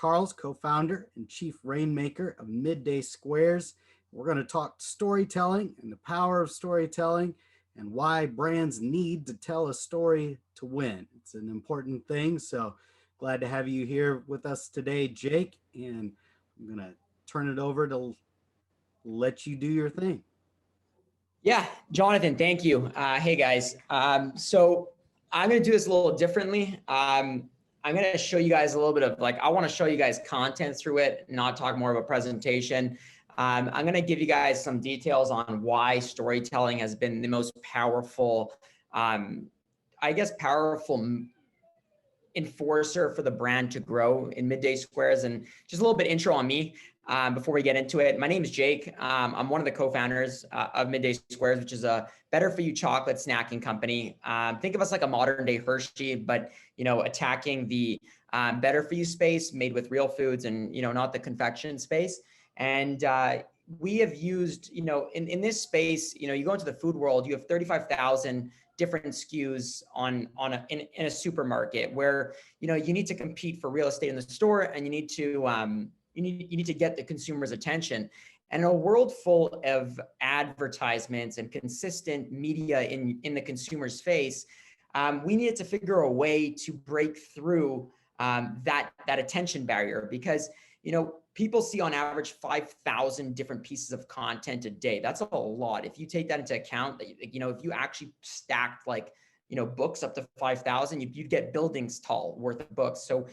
Karls, co-founder and chief Rainmaker of MidDay Squares. We're going to talk storytelling and the power of storytelling and why brands need to tell a story to win. It's an important thing. So glad to have you here with us today, Jake. And I'm going to turn it over to let you do your thing. Yeah, Jonathan, thank you. Hey guys. So I'm going to do this a little differently. I'm going to show you guys a little bit of I want to show you guys content through it, not talk more of a presentation. I'm going to give you guys some details on why storytelling has been the most powerful, powerful enforcer for the brand to grow in MidDay Squares. And just a little bit intro on me before we get into it. My name is Jake. I'm one of the co-founders of MidDay Squares, which is a better for you chocolate snacking company. Think of us like a modern day Hershey, but attacking the better for you space, made with real foods and not the confection space. And we have used, in this space, you go into the food world, you have 35,000 different SKUs in a supermarket where you need to compete for real estate in the store, and you need to get the consumer's attention. And in a world full of advertisements and consistent media in the consumer's face, we needed to figure a way to break through that attention barrier, because people see on average 5,000 different pieces of content a day. That's a lot. If you take that into account, that if you actually stacked books up to 5,000, you'd get buildings tall worth of books. So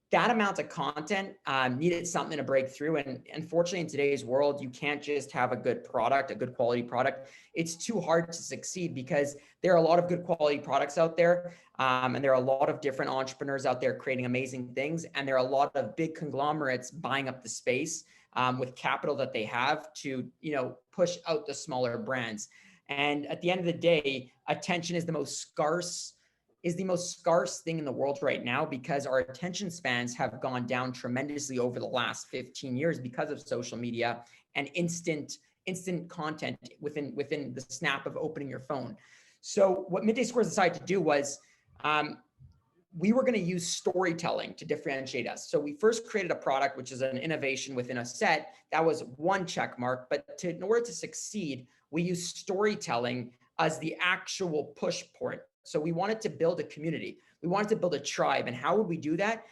that amount of content needed something to break through. And unfortunately, in today's world, you can't just have a good product, a good quality product. It's too hard to succeed because there are a lot of good quality products out there. And there are a lot of different entrepreneurs out there creating amazing things. And there are a lot of big conglomerates buying up the space with capital that they have to, push out the smaller brands. And at the end of the day, attention is the most scarce thing in the world right now, because our attention spans have gone down tremendously over the last 15 years because of social media and instant content within the snap of opening your phone. So what MidDay Squares decided to do was we were going to use storytelling to differentiate us. So we first created a product, which is an innovation within a set. That was one check mark. But in order to succeed, we use storytelling as the actual push point. So we wanted to build a community. We wanted to build a tribe. And how would we do that?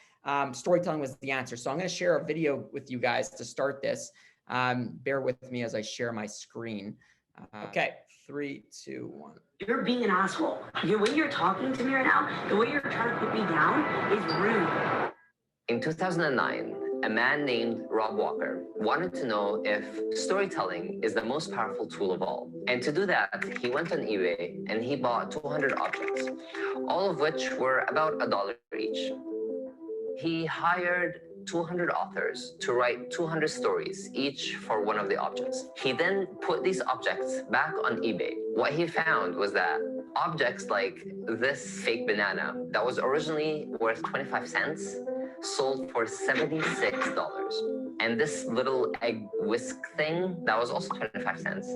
Storytelling was the answer. So I'm going to share a video with you guys to start this. Bear with me as I share my screen. Okay, 3, 2, 1. You're being an asshole. The way you're talking to me right now, the way you're trying to put me down is rude. In 2009, a man named Rob Walker wanted to know if storytelling is the most powerful tool of all. And to do that, he went on eBay and he bought 200 objects, all of which were about $1 each. He hired 200 authors to write 200 stories, each for one of the objects. He then put these objects back on eBay. What he found was that objects like this fake banana that was originally worth 25 cents sold for $76. And this little egg whisk thing that was also 25 cents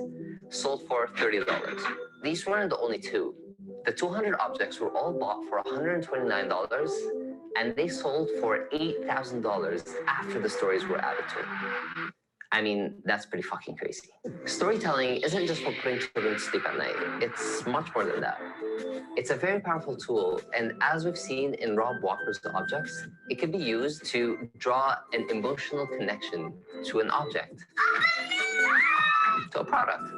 sold for $30. These weren't the only two. The 200 objects were all bought for $129, and they sold for $8,000 after the stories were added to it. I mean, that's pretty fucking crazy. Storytelling isn't just for putting children to sleep at night. It's much more than that. It's a very powerful tool, and as we've seen in Rob Walker's objects, it can be used to draw an emotional connection to an object, to a product.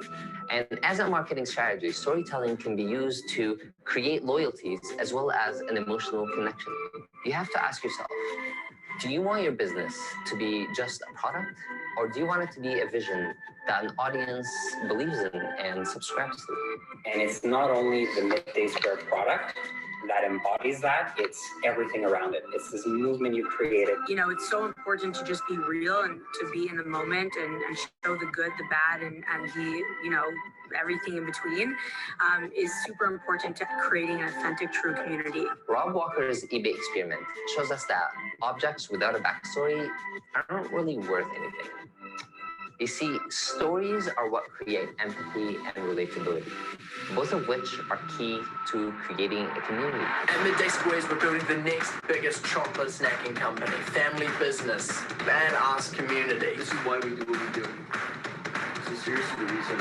And as a marketing strategy, storytelling can be used to create loyalties as well as an emotional connection. You have to ask yourself, do you want your business to be just a product, or do you want it to be a vision that an audience believes in and subscribes to? And it's not only the MidDay Square product that embodies that, it's everything around it. It's this movement you've created. It's so important to just be real and to be in the moment and show the good, the bad, and the, everything in between is super important to creating an authentic, true community. Rob Walker's eBay experiment shows us that objects without a backstory aren't really worth anything. You see, stories are what create empathy and relatability, both of which are key to creating a community. At MidDay Squares, we're building the next biggest chocolate snacking company, family business, badass community. This is why we do what we do. This is seriously the reason.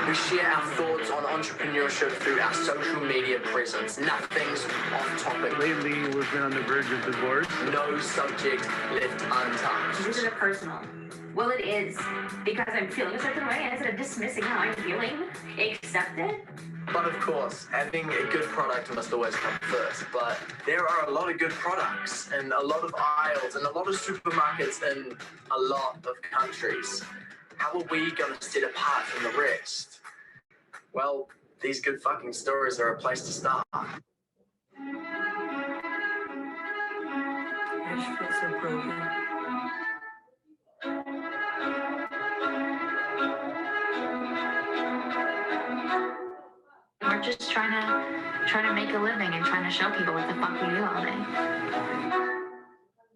We share our thoughts on entrepreneurship through our social media presence. Nothing's off topic. Lately, we've been on the verge of divorce. No subject left untouched. This isn't personal. Well, it is, because I'm feeling a certain way, and instead of dismissing how I'm feeling, accept it. But of course, having a good product must always come first. But there are a lot of good products and a lot of aisles and a lot of supermarkets in a lot of countries. How are we going to set apart from the rest? Well, these good fucking stories are a place to start. I just feel so broken. We're just trying to make a living and trying to show people what the fuck we do all day.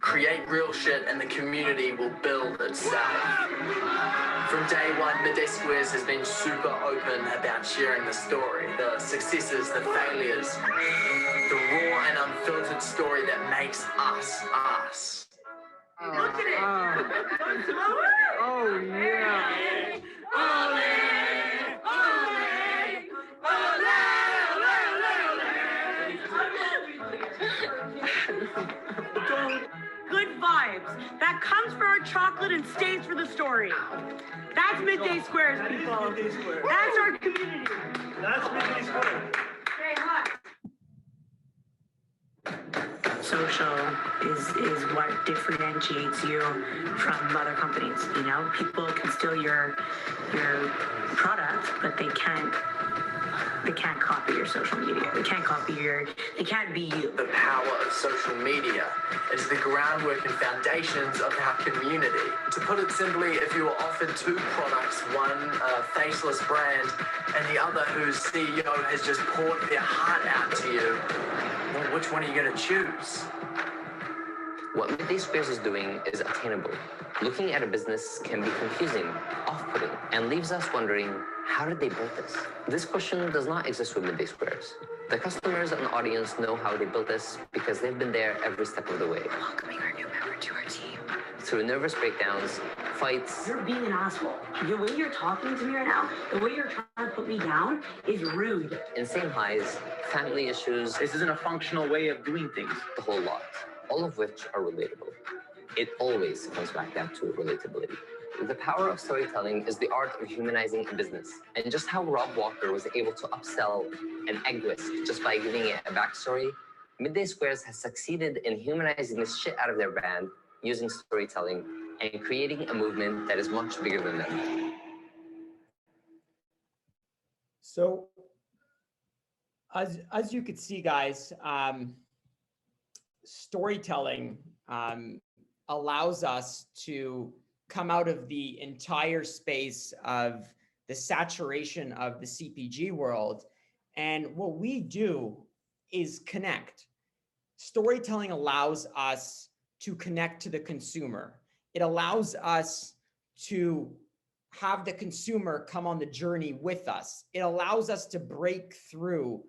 Create real shit and the community will build itself. From day one, MidDay Squares has been super open about sharing the story, the successes, the failures, the raw and unfiltered story that makes us us. Look at it! Oh, yeah. Good vibes. That comes for our chocolate and stays for the story. That's MidDay Squares, people. That's our community. That's MidDay Square. Very hot. Social is what differentiates you from other companies. You know, people can steal your product, but they can't copy your social media. They can't be you. The power of social media is the groundwork and foundations of our community. To put it simply, if you were offered two products, one a faceless brand and the other whose CEO has just poured their heart out to you, well, which one are you going to choose? What MidDay Squares is doing is attainable. Looking at a business can be confusing, off-putting, and leaves us wondering, how did they build this? This question does not exist with MidDay Squares. The customers and audience know how they built this because they've been there every step of the way. Welcoming our new member to our team. Through nervous breakdowns, fights, You're being an asshole. The way you're talking to me right now, the way you're trying to put me down is rude. insane highs, family issues, This isn't a functional way of doing things. the whole lot, all of which are relatable. It always comes back down to relatability. The power of storytelling is the art of humanizing a business, and just how Rob Walker was able to upsell an egg whisk just by giving it a backstory, MidDay Squares has succeeded in humanizing the shit out of their brand using storytelling and creating a movement that is much bigger than them. So as you could see, guys, storytelling allows us to come out of the entire space of the saturation of the CPG world. And what we do is connect. Storytelling allows us to connect to the consumer. It allows us to have the consumer come on the journey with us. It allows us to break through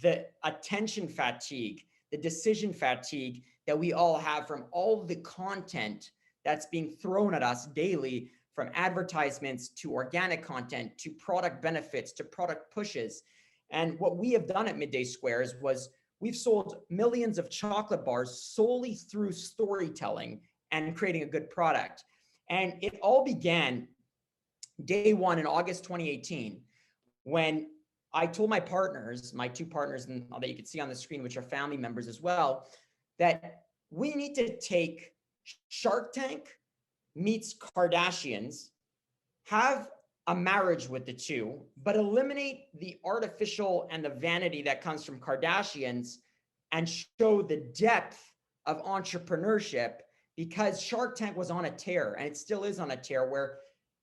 the attention fatigue, the decision fatigue that we all have from all the content that's being thrown at us daily, from advertisements to organic content, to product benefits, to product pushes. And what we have done at MidDay Squares was we've sold millions of chocolate bars solely through storytelling and creating a good product. And it all began day one in August 2018, when I told my partners, my two partners, and that you can see on the screen, which are family members as well, that we need to take Shark Tank meets Kardashians, have a marriage with the two, but eliminate the artificial and the vanity that comes from Kardashians and show the depth of entrepreneurship, because Shark Tank was on a tear, and it still is on a tear, where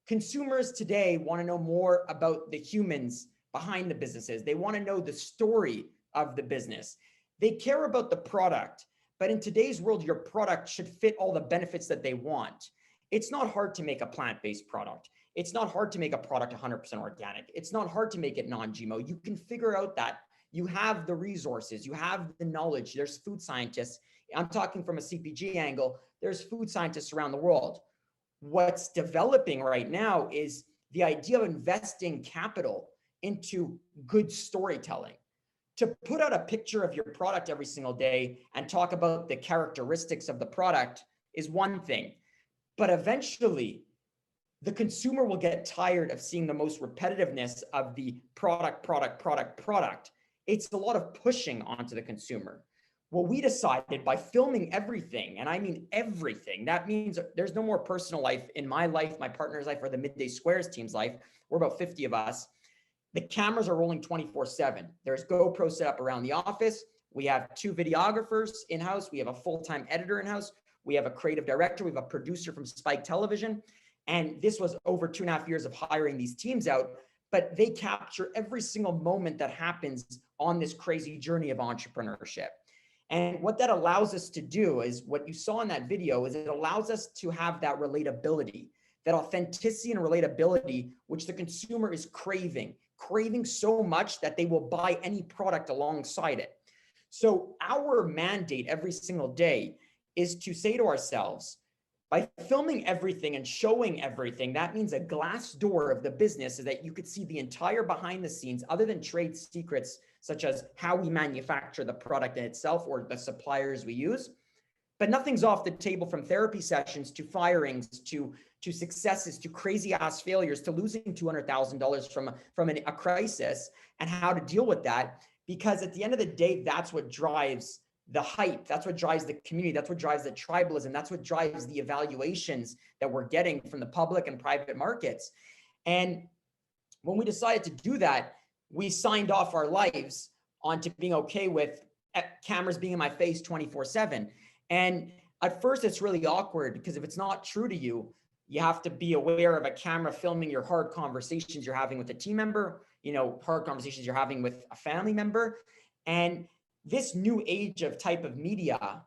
consumers today want to know more about the humans behind the businesses. They want to know the story of the business. They care about the product, but in today's world, your product should fit all the benefits that they want. It's not hard to make a plant-based product. It's not hard to make a product 100% organic. It's not hard to make it non-GMO. You can figure out that. You have the resources, you have the knowledge. There's food scientists. I'm talking from a CPG angle. There's food scientists around the world. What's developing right now is the idea of investing capital into good storytelling. To put out a picture of your product every single day and talk about the characteristics of the product is one thing, but eventually the consumer will get tired of seeing the most repetitiveness of the product. It's a lot of pushing onto the consumer. Well, we decided by filming everything, and I mean everything, that means there's no more personal life in my life, my partner's life, or the MidDay Squares team's life. We're about 50 of us. The cameras are rolling 24/7. There's GoPro set up around the office. We have 2 videographers in-house. We have a full-time editor in-house. We have a creative director. We have a producer from Spike Television. And this was over 2.5 years of hiring these teams out, but they capture every single moment that happens on this crazy journey of entrepreneurship. And what that allows us to do is what you saw in that video is it allows us to have that relatability, that authenticity and relatability, which the consumer is craving so much that they will buy any product alongside it. So our mandate every single day is to say to ourselves, by filming everything and showing everything, that means a glass door of the business is that you could see the entire behind the scenes, other than trade secrets, such as how we manufacture the product in itself or the suppliers we use. But nothing's off the table, from therapy sessions to firings to successes to crazy ass failures to losing $200,000 from a crisis and how to deal with that. Because at the end of the day, that's what drives the hype. That's what drives the community. That's what drives the tribalism. That's what drives the evaluations that we're getting from the public and private markets. And when we decided to do that, we signed off our lives onto being okay with cameras being in my face 24/7. And at first it's really awkward because if it's not true to you, you have to be aware of a camera filming your hard conversations you're having with a team member, hard conversations you're having with a family member. And this new age of type of media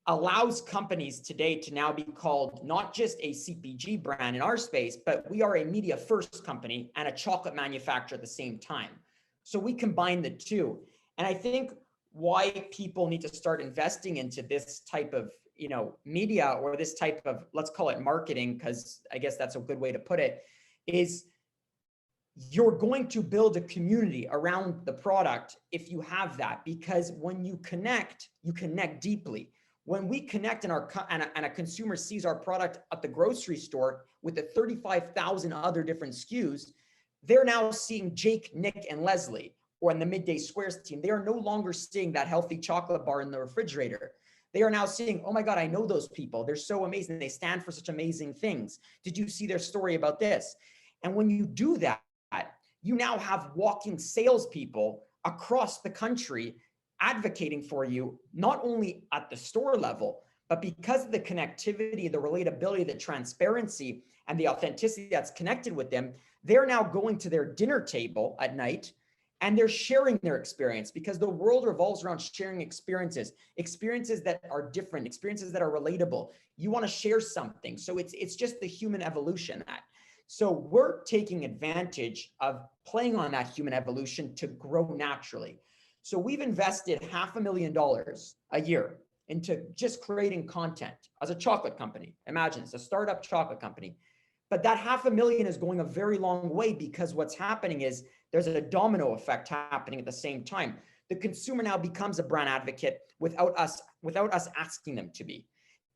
allows companies today to now be called not just a CPG brand in our space, but we are a media first company and a chocolate manufacturer at the same time. So we combine the two. And I think why people need to start investing into this type of, media or this type of, let's call it marketing, because I guess that's a good way to put it, is you're going to build a community around the product if you have that, because when you connect deeply. When we connect and a consumer sees our product at the grocery store with the 35,000 other different SKUs, they're now seeing Jake, Nick, and Leslie, or in the MidDay Squares team. They are no longer seeing that healthy chocolate bar in the refrigerator. They are now seeing, oh my God, I know those people. They're so amazing. They stand for such amazing things. Did you see their story about this? And when you do that, you now have walking salespeople across the country advocating for you, not only at the store level, but because of the connectivity, the relatability, the transparency, and the authenticity that's connected with them, they're now going to their dinner table at night and they're sharing their experience, because the world revolves around sharing experiences that are different, experiences that are relatable. You want to share something. So it's just the human evolution that. So we're taking advantage of playing on that human evolution to grow naturally. So we've invested $500,000 a year into just creating content as a chocolate company. Imagine it's a startup chocolate company. But that $500,000 is going a very long way, because what's happening is there's a domino effect happening at the same time. The consumer now becomes a brand advocate without us asking them to be.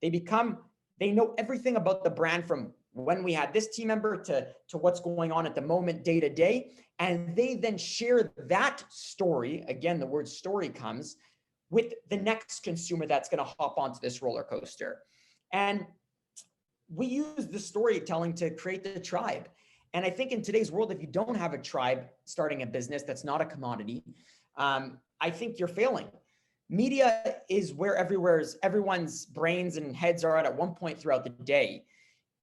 They know everything about the brand, from when we had this team member to what's going on at the moment, day to day. And they then share that story, again, the word story comes, with the next consumer that's going to hop onto this roller coaster. And we use the storytelling to create the tribe. And I think in today's world, if you don't have a tribe starting a business that's not a commodity, I think you're failing. Media is where everyone's brains and heads are at one point throughout the day.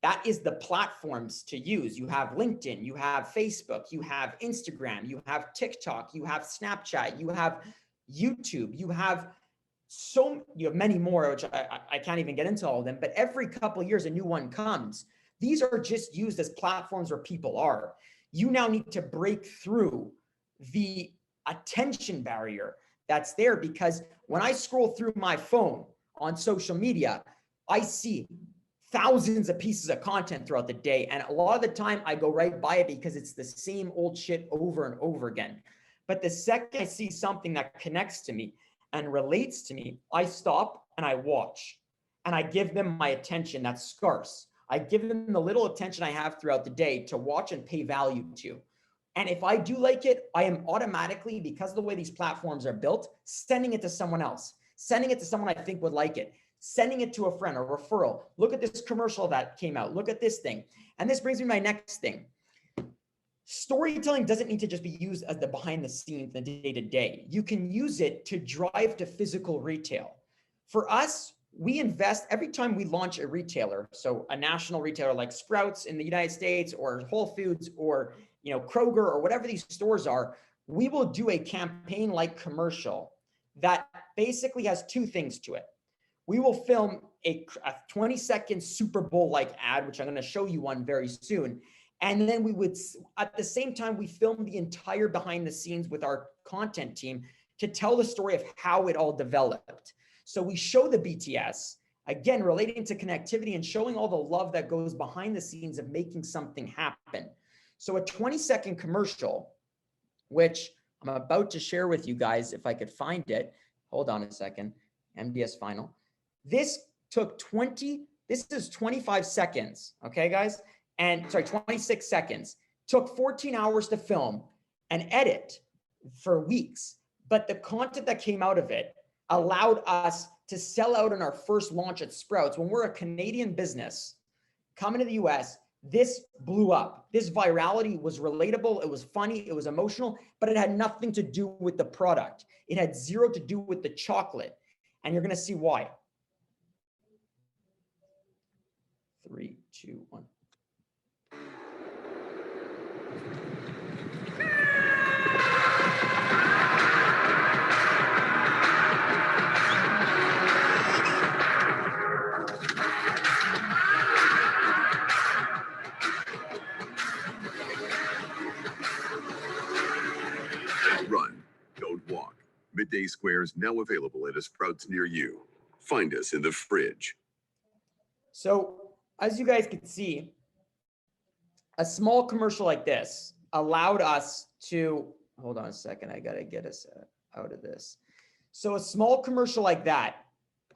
That is the platforms to use. You have LinkedIn, you have Facebook, you have Instagram, you have TikTok, you have Snapchat, you have YouTube, you have you have many more, which I can't even get into all of them, but every couple of years, a new one comes. These are just used as platforms where people are. You now need to break through the attention barrier that's there, because when I scroll through my phone on social media, I see thousands of pieces of content throughout the day. And a lot of the time I go right by it because it's the same old shit over and over again. But the second I see something that connects to me and relates to me, I stop and I watch, and I give them my attention that's scarce. I give them the little attention I have throughout the day to watch and pay value to. And if I do like it, I am automatically, because of the way these platforms are built, sending it to someone else, sending it to someone I think would like it, sending it to a friend or referral. Look at this commercial that came out. Look at this thing. And this brings me to my next thing. Storytelling doesn't need to just be used as the behind the scenes, the day-to-day. You can use it to drive to physical retail. For us, we invest every time we launch a retailer. So a national retailer like Sprouts in the United States, or Whole Foods, or Kroger, or whatever these stores are, we will do a campaign-like commercial that basically has two things to it. We will film a 20-second Super Bowl-like ad, which I'm going to show you one very soon. And then we would, at the same time, we film the entire behind the scenes with our content team to tell the story of how it all developed. So we show the BTS, again, relating to connectivity and showing all the love that goes behind the scenes of making something happen. So a 20-second commercial, which I'm about to share with you guys, if I could find it. Hold on a second. MDS Final. This is 25 seconds. Okay, guys? And sorry, 26 seconds. Took 14 hours to film and edit for weeks. But the content that came out of it allowed us to sell out in our first launch at Sprouts. When we're a Canadian business coming to the US, this blew up. This virality was relatable. It was funny. It was emotional, but it had nothing to do with the product. It had zero to do with the chocolate. And you're going to see why. 3, 2, 1. Run, don't walk. MidDay Squares now available at a Sprouts near you. Find us in the fridge. So as you guys can see, a small commercial like this allowed us to, hold on a second, I gotta get us out of this. So a small commercial like that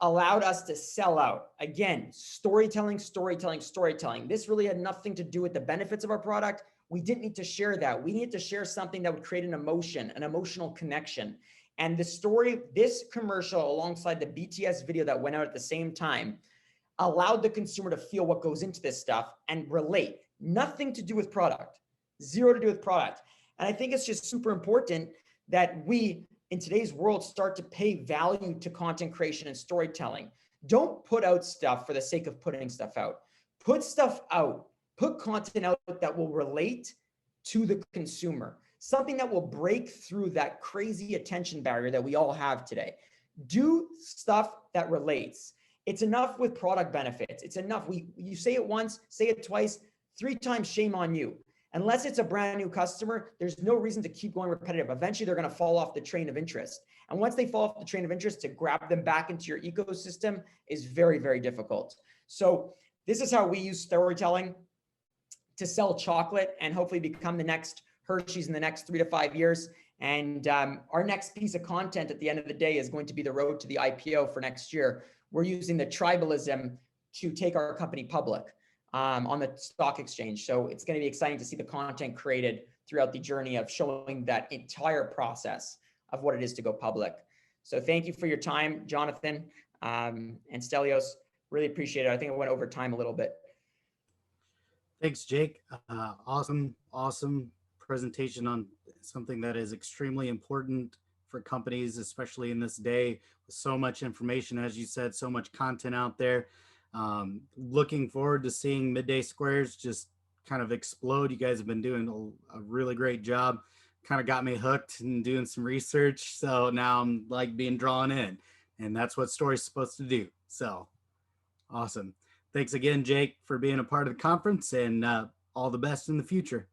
allowed us to sell out. Again, storytelling, storytelling, storytelling. This really had nothing to do with the benefits of our product. We didn't need to share that. We needed to share something that would create an emotion, an emotional connection. And the story, this commercial alongside the BTS video that went out at the same time, allowed the consumer to feel what goes into this stuff and relate. Nothing to do with product, zero to do with product. And I think it's just super important that we, in today's world, start to pay value to content creation and storytelling. Don't put out stuff for the sake of putting stuff out. Put stuff out. Put content out that will relate to the consumer. Something that will break through that crazy attention barrier that we all have today. Do stuff that relates. It's enough with product benefits. It's enough. You say it once, say it twice, 3 times, shame on you. Unless it's a brand new customer, there's no reason to keep going repetitive. Eventually, they're going to fall off the train of interest. And once they fall off the train of interest, to grab them back into your ecosystem is very, very difficult. So this is how we use storytelling to sell chocolate and hopefully become the next Hershey's in the next 3 to 5 years. And our next piece of content at the end of the day is going to be the road to the IPO for next year. We're using the tribalism to take our company public on the stock exchange. So it's going to be exciting to see the content created throughout the journey of showing that entire process of what it is to go public. So thank you for your time, Jonathan and Stelios. Really appreciate it. I think I went over time a little bit. Thanks, Jake. Awesome presentation on something that is extremely important for companies, especially in this day with so much information, as you said, so much content out there. Looking forward to seeing MidDay Squares just kind of explode. You guys have been doing a really great job. Kind of got me hooked and doing some research. So now I'm like being drawn in. And that's what story's supposed to do. So awesome. Thanks again, Jake, for being a part of the conference, and all the best in the future.